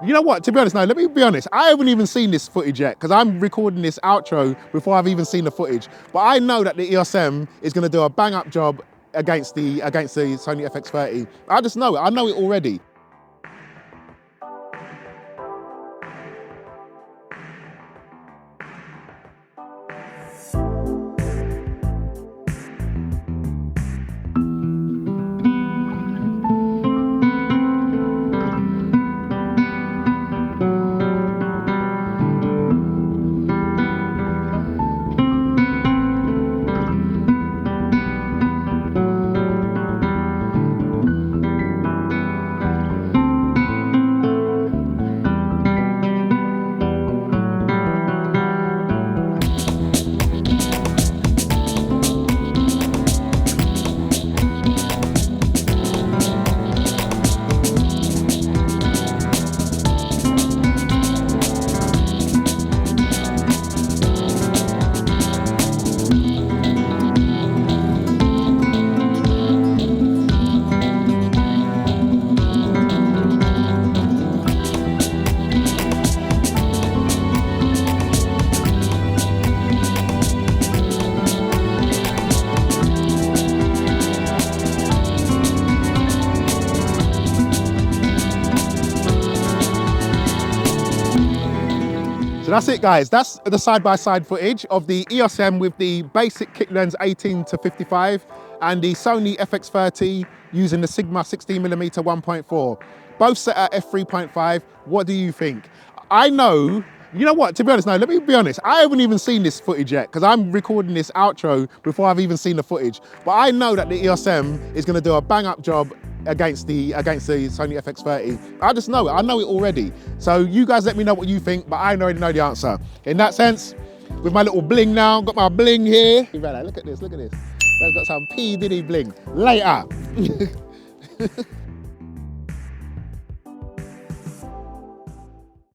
You know what, to be honest, no, let me be honest. I haven't even seen this footage yet because I'm recording this outro before I've even seen the footage. But I know that the Eosm is going to do a bang up job against the Sony FX30. I just know it, I know it already. So that's it, guys. That's the side-by-side footage of the Eosm with the basic kit lens 18 to 55 and the Sony FX30 using the Sigma 16mm 1.4. Both set at f3.5. What do you think? I know, you know what, to be honest, no, let me be honest. I haven't even seen this footage yet because I'm recording this outro before I've even seen the footage. But I know that the Eosm is going to do a bang up job against the Sony FX30. I just know it, I know it already. So you guys let me know what you think, but I already know the answer. In that sense, with my little bling now, got my bling here. Look at this, look at this. I've got some P. Diddy bling. Later.